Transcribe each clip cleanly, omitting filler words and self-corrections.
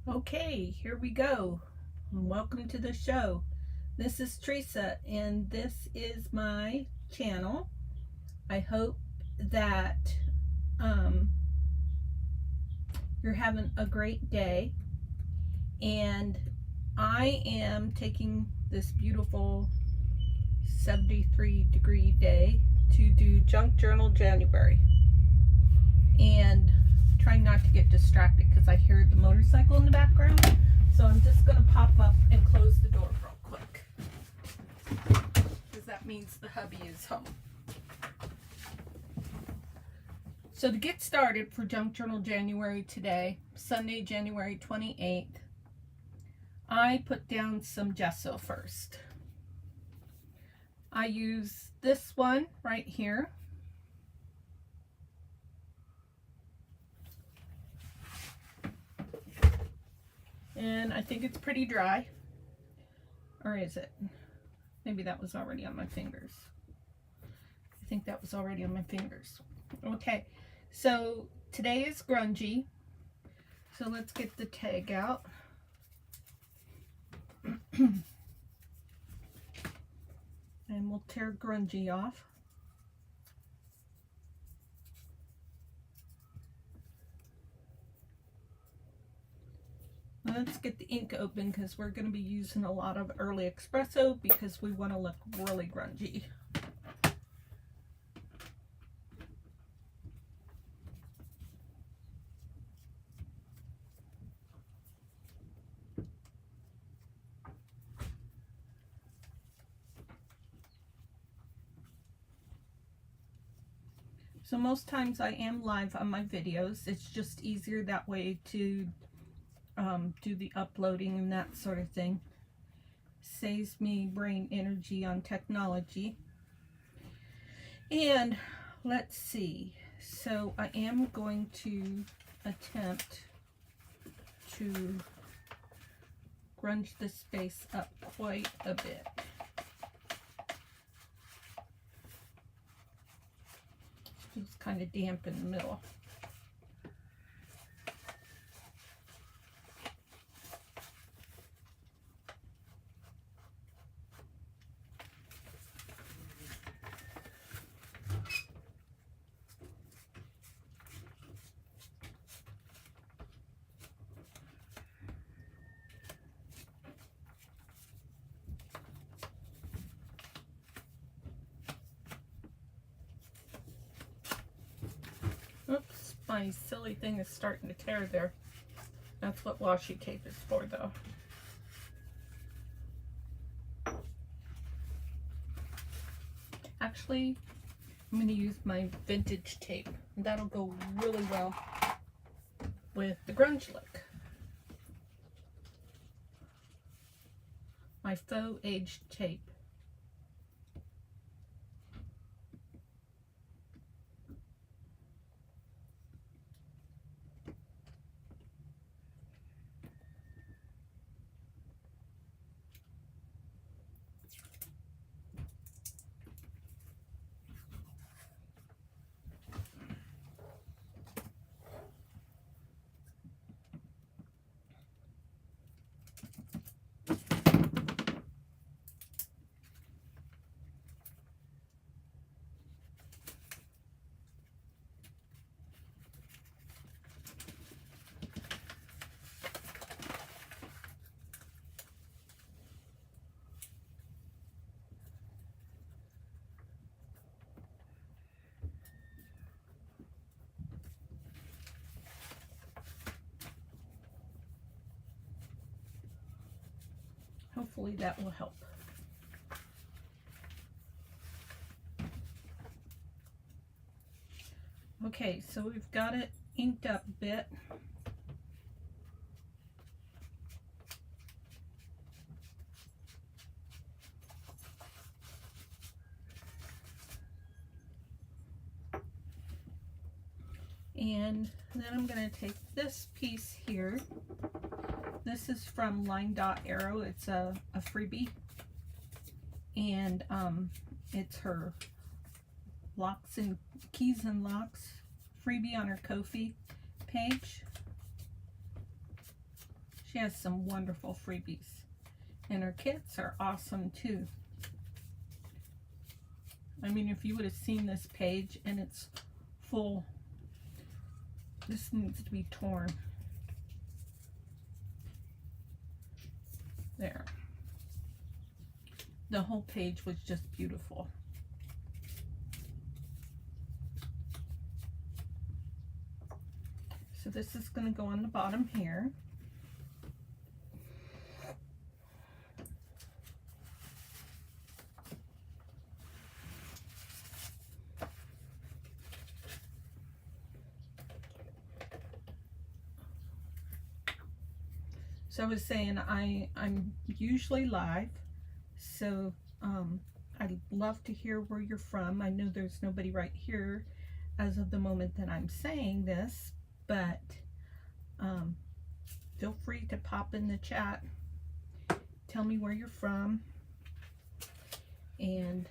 Okay, here we go. Welcome to the show. This is Teresa, and this is my channel. I hope that you're having a great day. And I am taking this beautiful 73-degree day to do Junk Journal January. And trying not to get distracted because I hear the motorcycle in the background. So I'm just going to pop up and close the door real quick, because that means the hubby is home. So to get started for Junk Journal January today, Sunday, January 28th, I put down some gesso first. I use this one right here. And I think it's pretty dry. Or is it? Maybe that was already on my fingers. I think that was already on my fingers. Okay, so today is grungy. So let's get the tag out. And we'll tear grungy off. Let's get the ink open because we're going to be using a lot of early espresso because we want to look really grungy. So most times I am live on my videos. It's just easier that way to do the uploading and that sort of thing. Saves me brain energy on technology. And let's see. So I am going to attempt to grunge this space up quite a bit. It's kind of damp in the middle. Oops, my silly thing is starting to tear there. That's what washi tape is for, though. Actually, I'm going to use my vintage tape. That'll go really well with the grunge look. My faux aged tape. Hopefully that will help. Okay, so we've got it inked up a bit. And then I'm going to take this piece here. This is from Line Dot Arrow. It's a freebie. And it's her locks and keys and locks freebie on her Ko-fi page. She has some wonderful freebies. And her kits are awesome too. I mean, if you would have seen this page and it's full, this needs to be torn. There. The whole page was just beautiful. So this is going to go on the bottom here. So I was saying I'm usually live, so I'd love to hear where you're from. I know there's nobody right here as of the moment that I'm saying this, but feel free to pop in the chat, tell me where you're from, and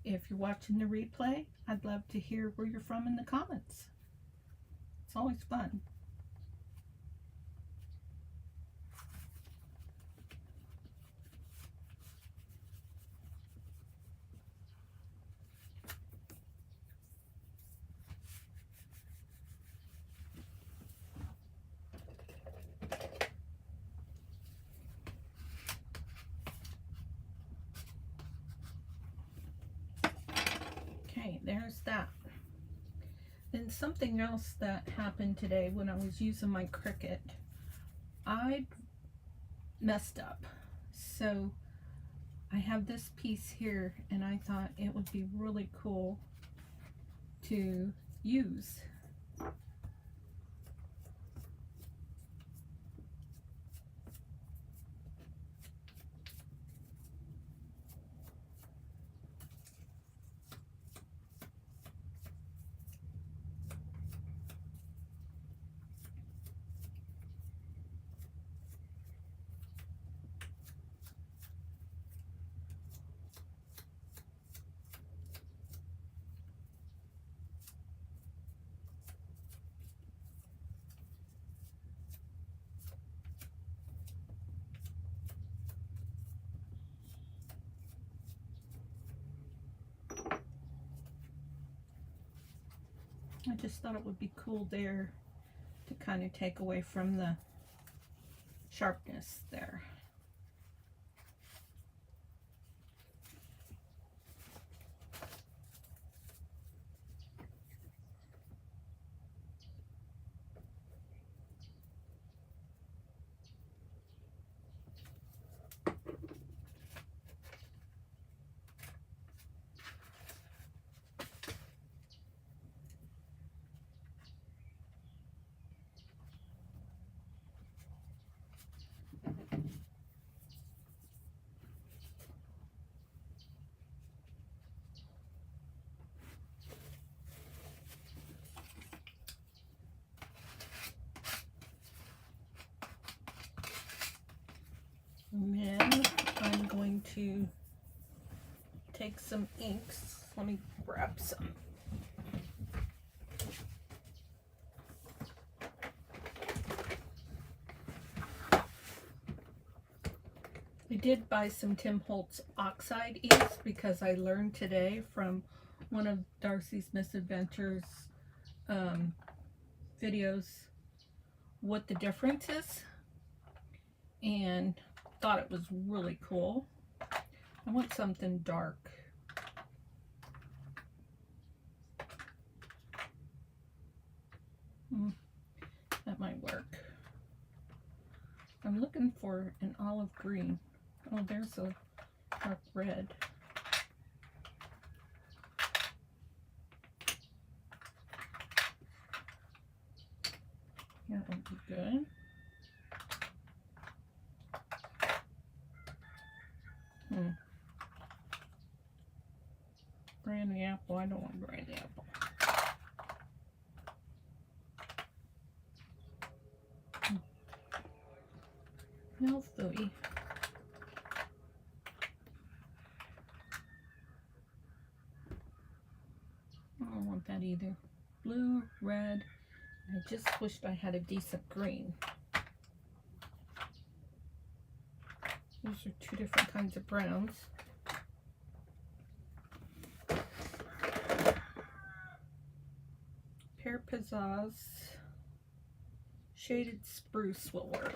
if you're watching the replay, I'd love to hear where you're from in the comments. It's always fun. Okay, there's that. Then something else that happened today when I was using my Cricut, I messed up. So I have this piece here and I thought it would be really cool to use. I just thought it would be cool there to kind of take away from the sharpness there. And then I'm going to take some inks. Let me grab some. I did buy some Tim Holtz oxide inks because I learned today from one of Darcy's Misadventures videos what the difference is, and thought it was really cool. I want something dark. That might work. I'm looking for an olive green. Oh, there's a dark red. Yeah, that would be good. Brandy apple. I don't want brandy apple. Healthy. I don't want that either. Blue, red, I just wished I had a decent green. Those are two different kinds of browns. Pear Pizzazz Shaded Spruce will work.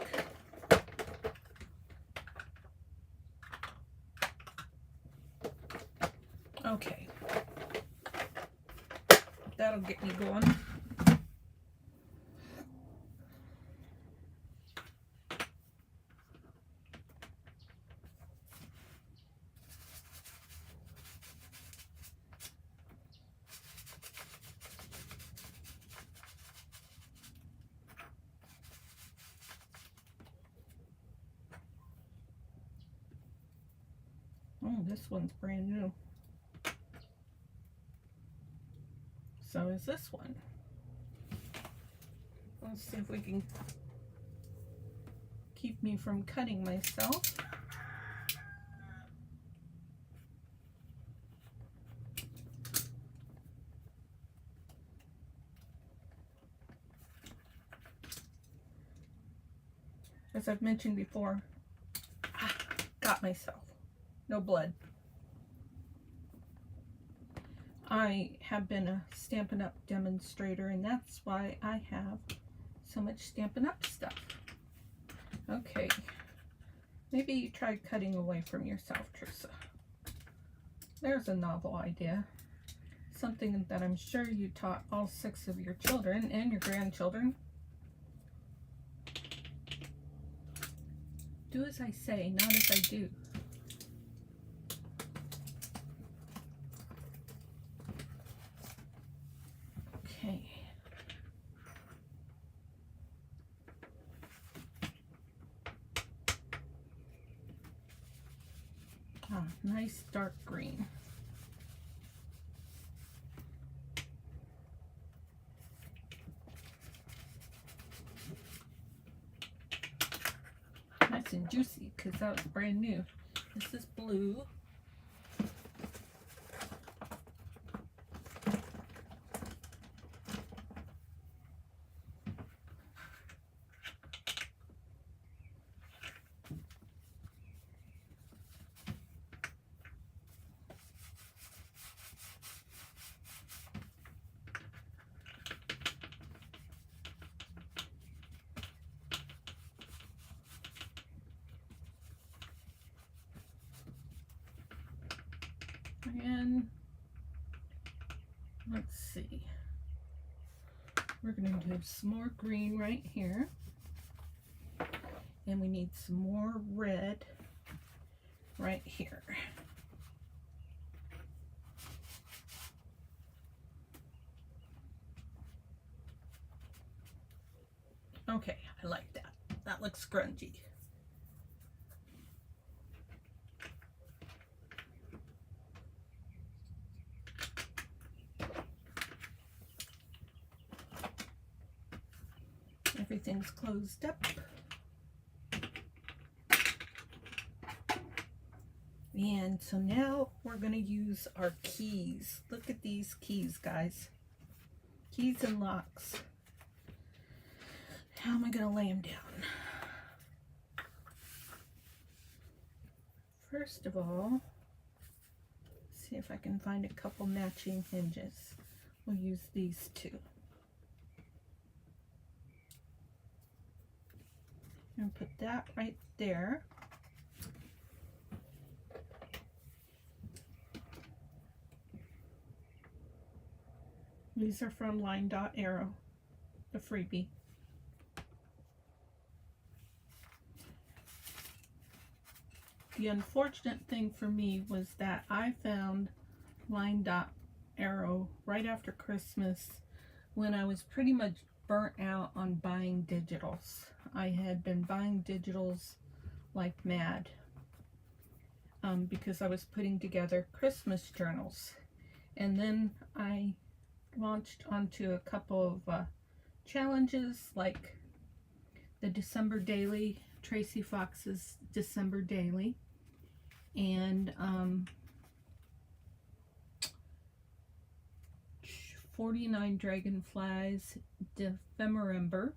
Okay. That'll get me going. Oh, this one's brand new. So is this one. Let's see if we can keep me from cutting myself. As I've mentioned before, got myself. No blood. I have been a Stampin' Up demonstrator, and that's why I have so much Stampin' Up stuff. Okay, maybe you try cutting away from yourself, Teresa. There's a novel idea. Something that I'm sure you taught all 6 of your children and your grandchildren. Do as I say, not as I do. Okay. Ah, nice dark green. Nice and juicy because that was brand new. This is blue. And let's see, we're going to do some more green right here, and we need some more red right here. Okay, I like that. That looks grungy. Everything's closed up. And so now we're going to use our keys. Look at these keys, guys. Keys and locks. How am I going to lay them down? First of all, see if I can find a couple matching hinges. We'll use these two. And put that right there. These are from Line Dot Arrow, the freebie. The unfortunate thing for me was that I found Line Dot Arrow right after Christmas when I was pretty much burnt out on buying digitals. I had been buying digitals like mad because I was putting together Christmas journals. And then I launched onto a couple of challenges like the December Daily, Tracy Fox's December Daily, and 49 Dragonflies Ephemerimber.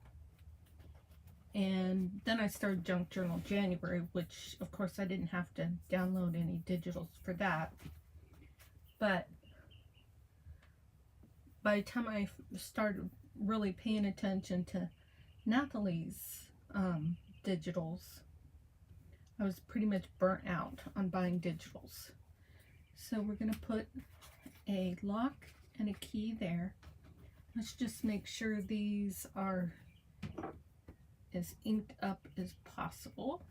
And then I started Junk Journal January, which of course I didn't have to download any digitals for that. But by the time I started really paying attention to Nathalie's digitals, I was pretty much burnt out on buying digitals. So we're going to put a lock and a key there. Let's just make sure these are as inked up as possible.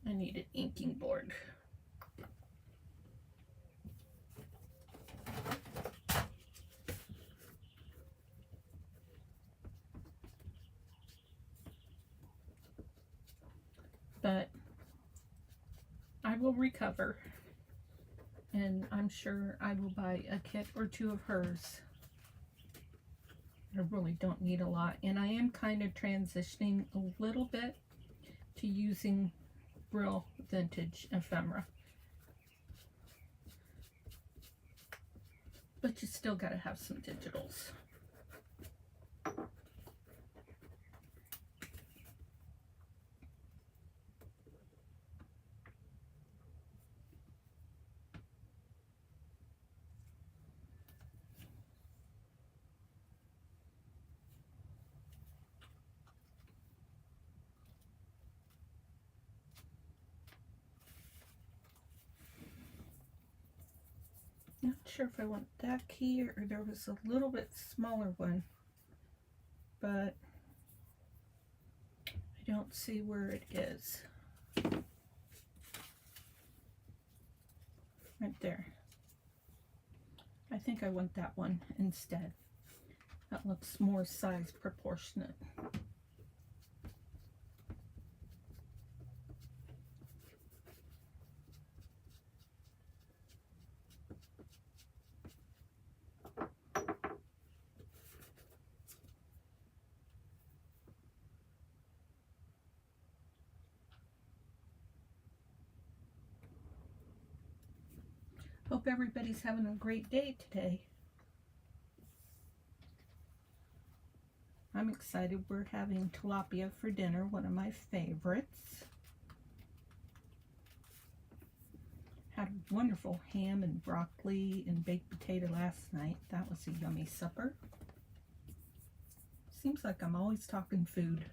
I need an inking board. But I will recover, and I'm sure I will buy a kit or two of hers. I really don't need a lot, and I am kind of transitioning a little bit to using real vintage ephemera. But you still got to have some digitals. Not sure if I want that key or there was a little bit smaller one, but I don't see where it is. Right there. I think I want that one instead. That looks more size proportionate. Hope everybody's having a great day today. I'm excited. We're having tilapia for dinner, one of my favorites. Had a wonderful ham and broccoli and baked potato last night. That was a yummy supper. Seems like I'm always talking food.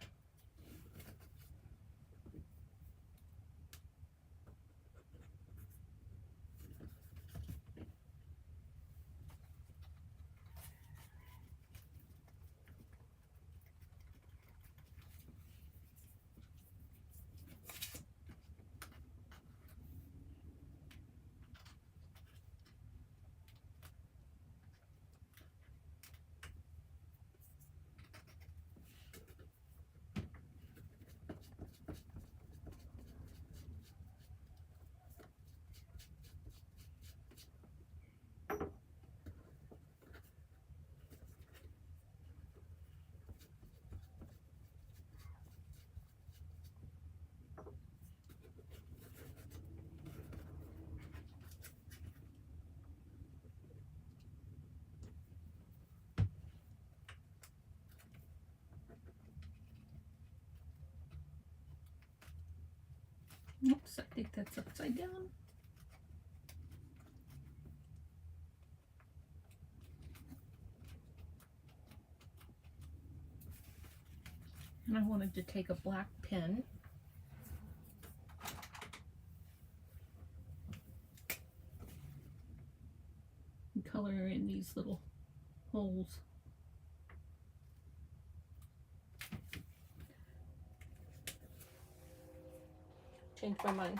Oops, I think that's upside down. And I wanted to take a black pen and color in these little holes. Changed my mind.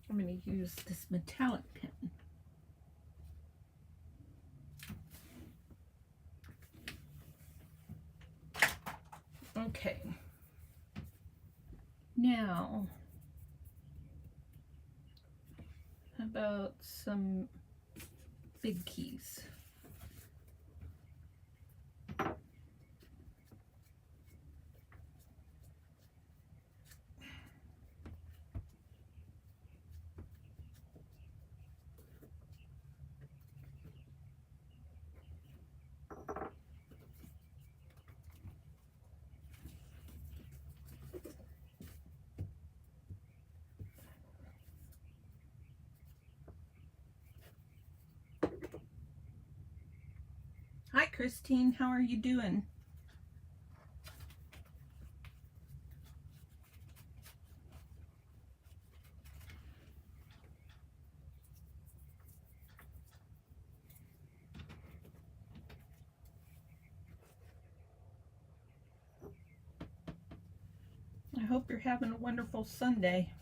I'm going to use this metallic pen. Okay. Now, how about some big keys? Christine, how are you doing? I hope you're having a wonderful Sunday.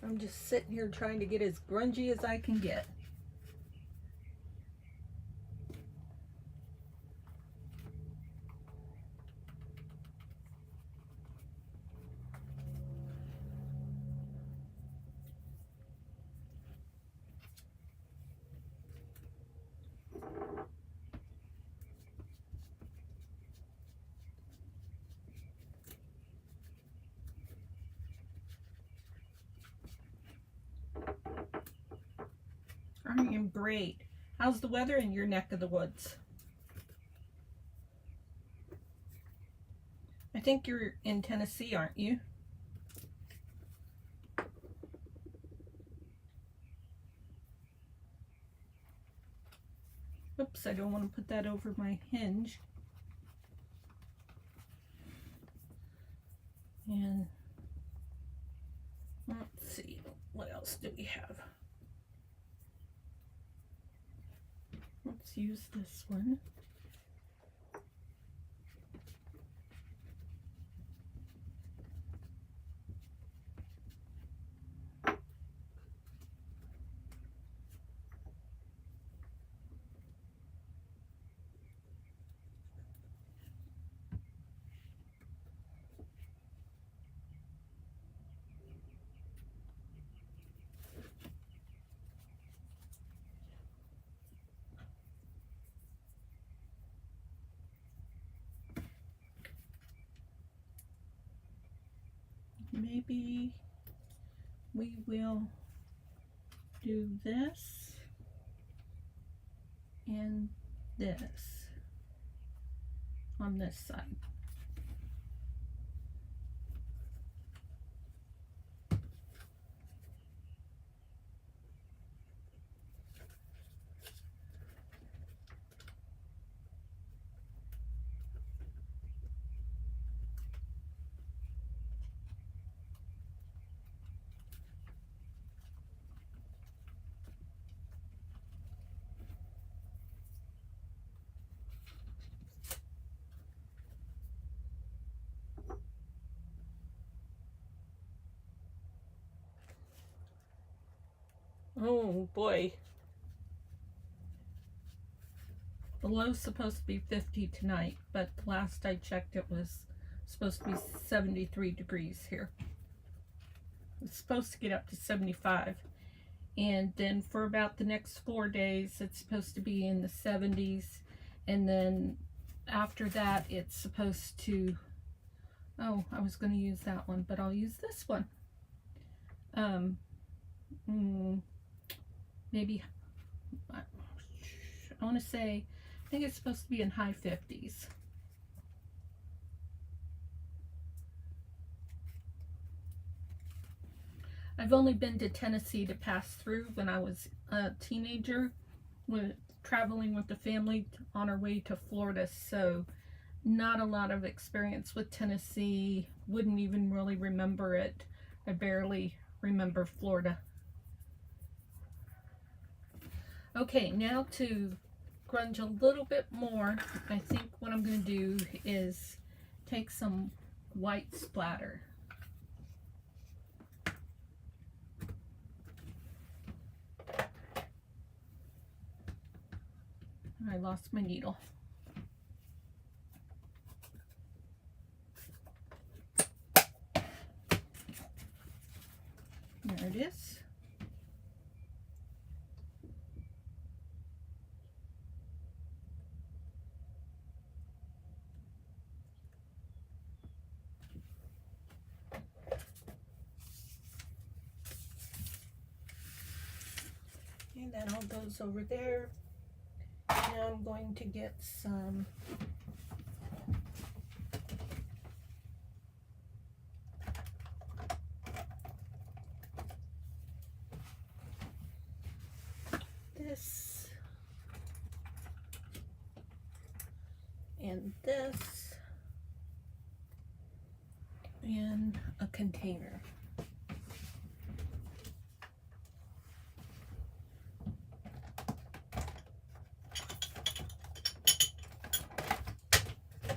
I'm just sitting here trying to get as grungy as I can get. I am great. How's the weather in your neck of the woods? I think you're in Tennessee, aren't you? Oops, I don't want to put that over my hinge. And let's see, what else do we have? Let's use this one. Maybe we will do this and this on this side. Oh boy. The low's supposed to be 50 tonight, but last I checked it was supposed to be 73 degrees here. It's supposed to get up to 75. And then for about the next 4 days, it's supposed to be in the 70s. And then after that, it's supposed to, oh, I was going to use that one, but I'll use this one. Maybe, I want to say, I think it's supposed to be in high 50s. I've only been to Tennessee to pass through when I was a teenager, traveling with the family on our way to Florida, so not a lot of experience with Tennessee. Wouldn't even really remember it. I barely remember Florida. Okay, now to grunge a little bit more, I think what I'm going to do is take some white splatter. I lost my needle. There it is. And that all goes over there. Now I'm going to get some this and this in a container.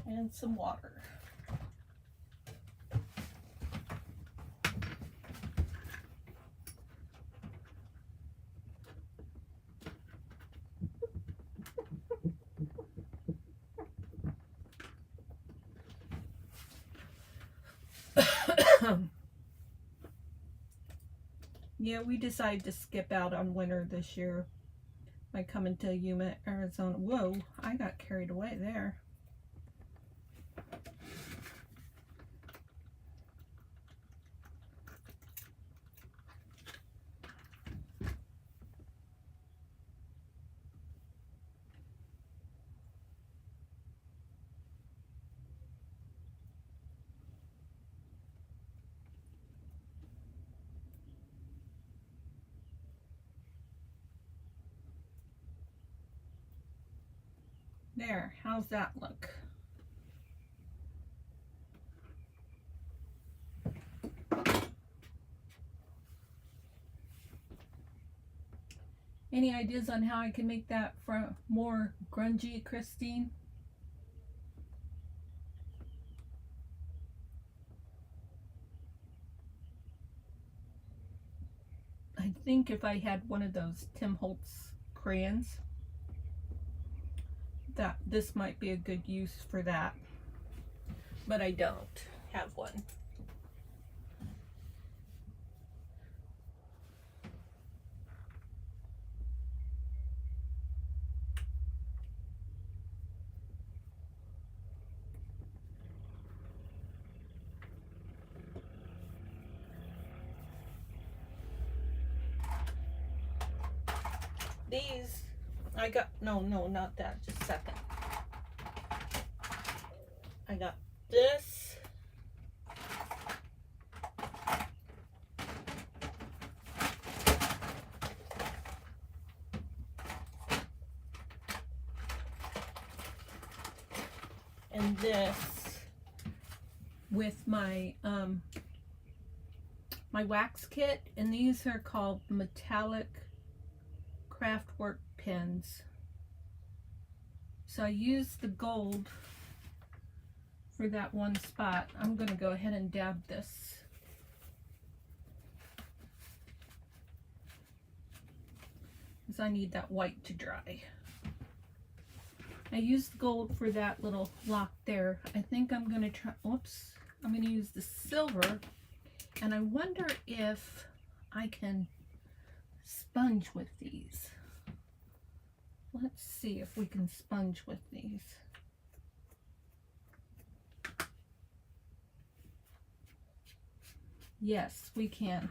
And some water. Yeah, we decided to skip out on winter this year by coming to Yuma, Arizona. Whoa, I got carried away there. There, how's that look? Any ideas on how I can make that more grungy, Christine? I think if I had one of those Tim Holtz crayons, that this might be a good use for that, but I don't have one. These I got, no, not that, just a second. I got this. And this with my my wax kit, and these are called metallic craftwork pens. So I used the gold for that one spot. I'm going to go ahead and dab this. Because I need that white to dry. I used gold for that little lock there. I think I'm going to try, oops, I'm going to use the silver. And I wonder if I can sponge with these. Let's see if we can sponge with these. Yes, we can.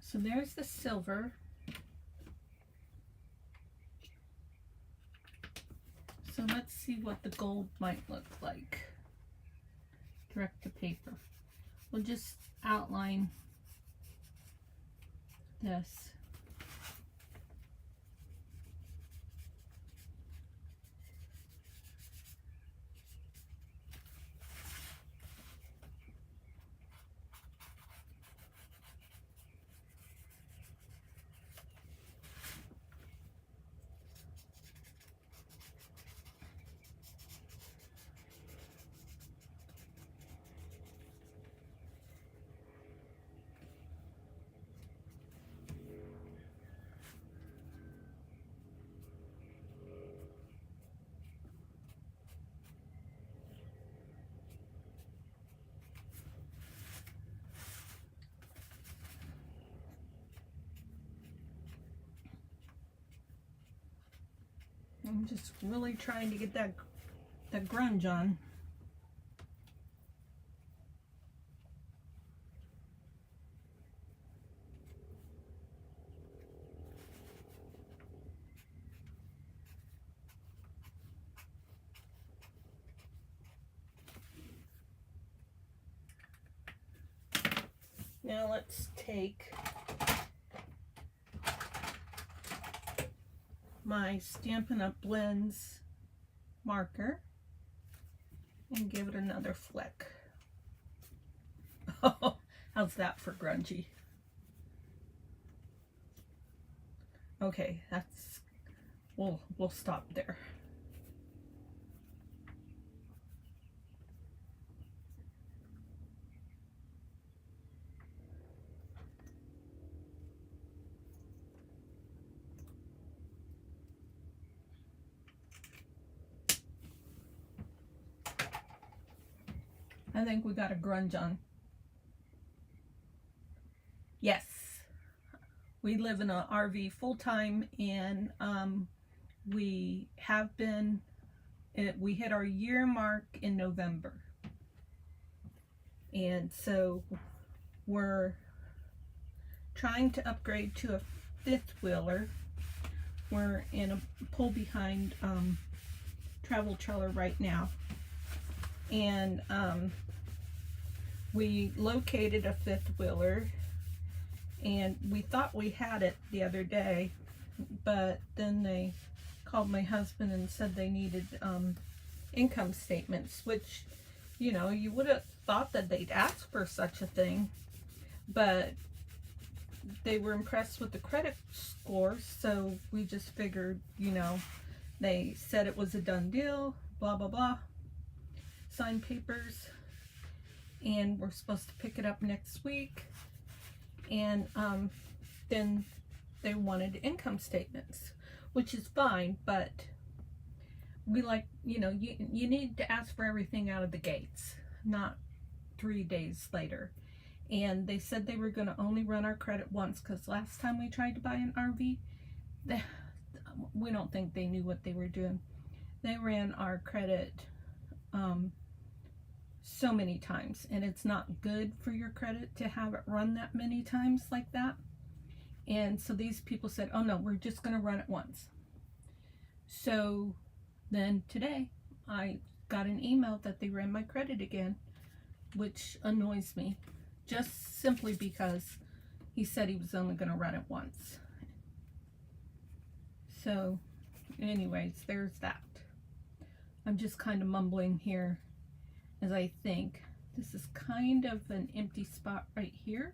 So there's the silver. So let's see what the gold might look like. Direct to paper. We'll just outline this. I'm just really trying to get that grunge on. Now let's take my Stampin' Up! Blends marker and give it another flick. Oh, how's that for grungy? Okay, that's, we'll stop there. I think we got a grunge on. Yes, we live in an RV full time, and we have been. We hit our year mark in November, and so we're trying to upgrade to a fifth wheeler. We're in a pull behind travel trailer right now, and we located a fifth wheeler, and we thought we had it the other day, but then they called my husband and said they needed income statements, which, you know, you would have thought that they'd ask for such a thing, but they were impressed with the credit score, so we just figured, you know, they said it was a done deal, blah blah blah, signed papers, and we're supposed to pick it up next week. And then they wanted income statements, which is fine, but we like, you know, you need to ask for everything out of the gates, not 3 days later. And they said they were going to only run our credit once, because last time we tried to buy an RV, we don't think they knew what they were doing. They ran our credit so many times, and it's not good for your credit to have it run that many times like that. And so these people said, oh no, we're just going to run it once. So then today I got an email that they ran my credit again, which annoys me, just simply because he said he was only going to run it once. So anyways, there's that. I'm just kind of mumbling here as I think. This is kind of an empty spot right here.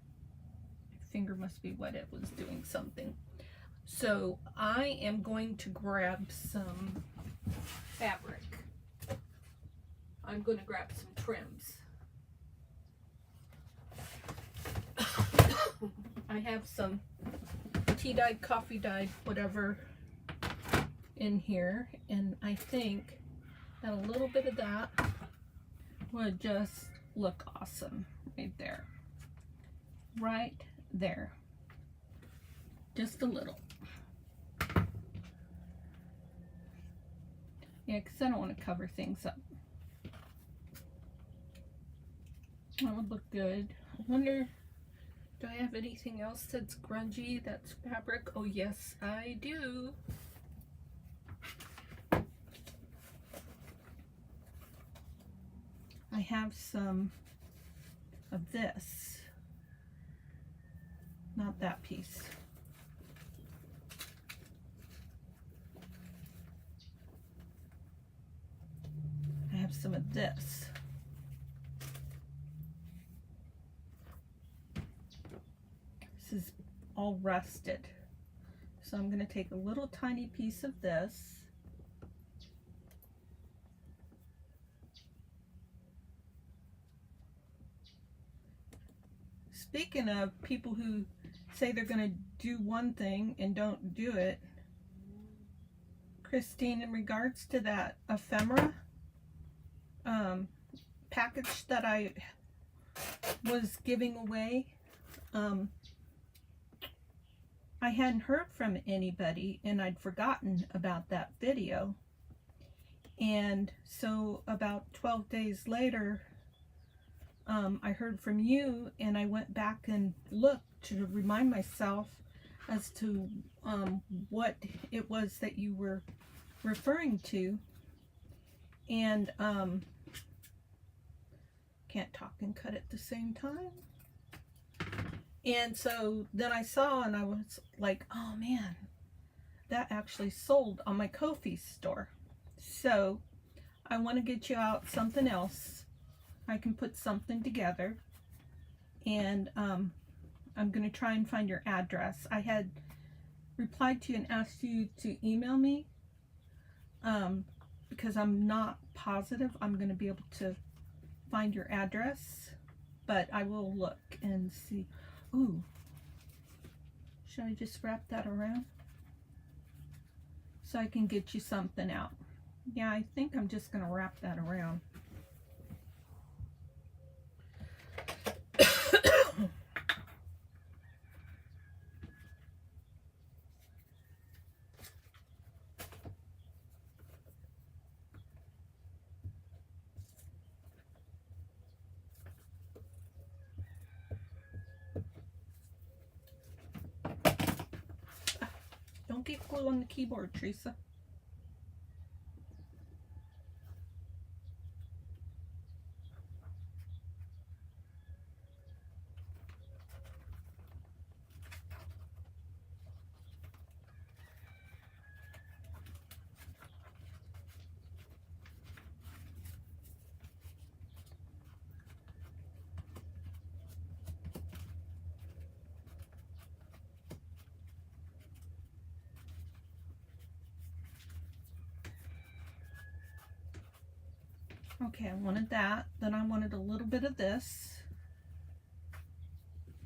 My finger must be wet, it was doing something. So I am going to grab some fabric. I'm going to grab some trims. I have some tea dyed, coffee dyed, whatever in here, and I think that a little bit of that would just look awesome right there. Right there. Just a little. Yeah, because I don't want to cover things up. That would look good. I wonder, do I have anything else that's grungy, that's fabric? Oh yes, I do. I have some of this, not that piece. I have some of this. This is all rusted. So I'm going to take a little tiny piece of this. Speaking of people who say they're going to do one thing and don't do it, Christine, in regards to that ephemera package that I was giving away, I hadn't heard from anybody, and I'd forgotten about that video. And so about 12 days later, I heard from you, and I went back and looked to remind myself as to what it was that you were referring to. And can't talk and cut at the same time. And so then I saw, and I was like, oh man, that actually sold on my Ko-fi store. So I want to get you out something else. I can put something together. And I'm going to try and find your address. I had replied to you and asked you to email me because I'm not positive I'm going to be able to find your address. But I will look and see. Ooh, should I just wrap that around so I can get you something out? Yeah, I think I'm just going to wrap that around. Don't get glue on the keyboard, Teresa. Okay, I wanted that. Then I wanted a little bit of this.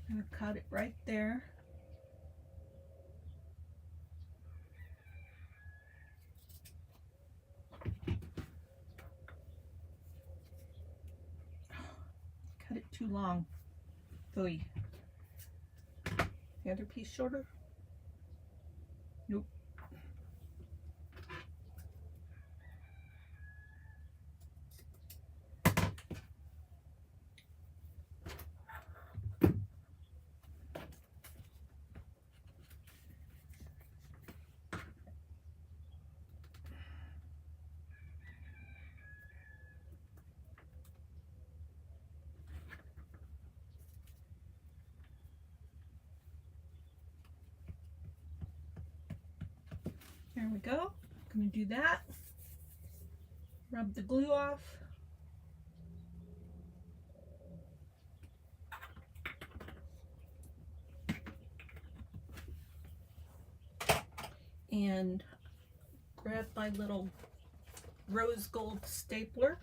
I'm going to cut it right there. Cut it too long. Phooey. The other piece shorter? Nope. There we go. I'm going to do that. Rub the glue off. And grab my little rose gold stapler.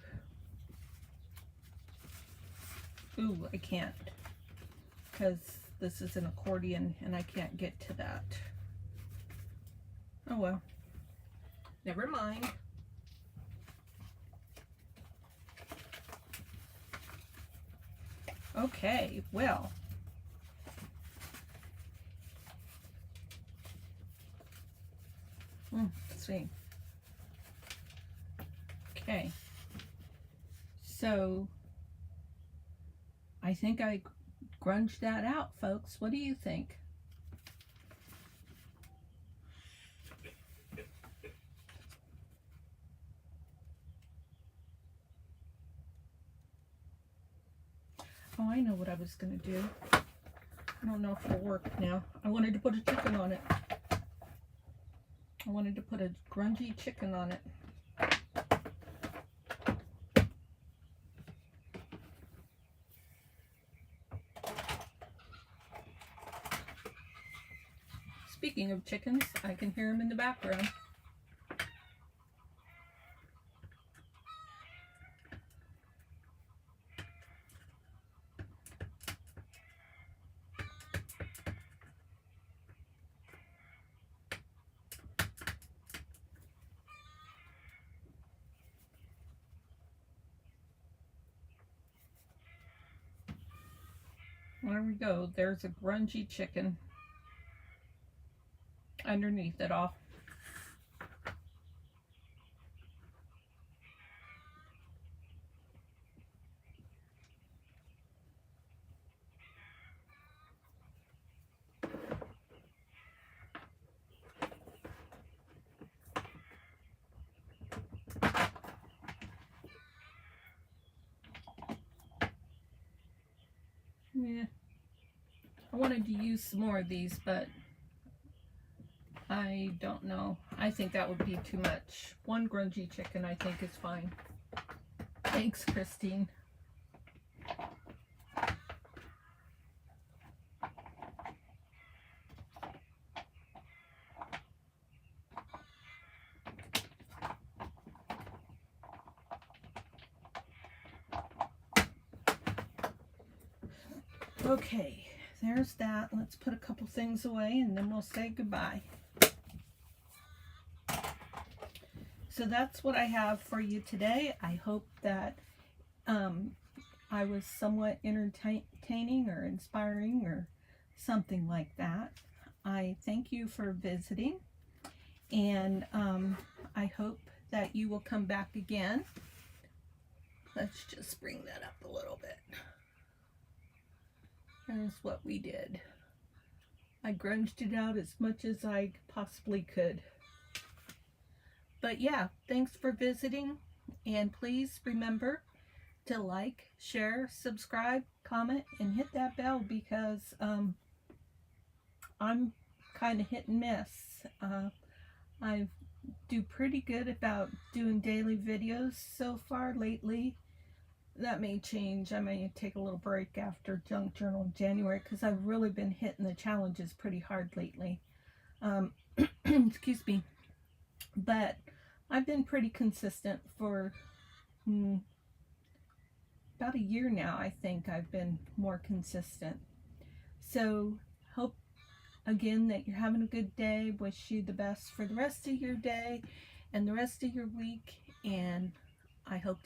Ooh, I can't, because this is an accordion and I can't get to that. Oh well, never mind. Okay, well, let's see. Okay, so I think I grunged that out, folks. What do you think? Oh, I know what I was going to do. I don't know if it'll work now. I wanted to put a chicken on it. I wanted to put a grungy chicken on it. Speaking of chickens, I can hear them in the background. There we go. There's a grungy chicken. underneath it all. Yeah, I wanted to use some more of these, but I don't know. I think that would be too much. One grungy chicken I think is fine. Thanks, Christine. Okay, there's that. Let's put a couple things away and then we'll say goodbye. So that's what I have for you today. I hope that I was somewhat entertaining or inspiring or something like that. I thank you for visiting, and I hope that you will come back again. Let's just bring that up a little bit. Here's what we did. I grunged it out as much as I possibly could. But yeah, thanks for visiting, and please remember to like, share, subscribe, comment, and hit that bell, because I'm kind of hit and miss. I do pretty good about doing daily videos so far lately. That may change. I may take a little break after Junk Journal in January, because I've really been hitting the challenges pretty hard lately. Excuse me. But I've been pretty consistent for about a year now. I think I've been more consistent. So hope again that you're having a good day. Wish you the best for the rest of your day and the rest of your week. And I hope to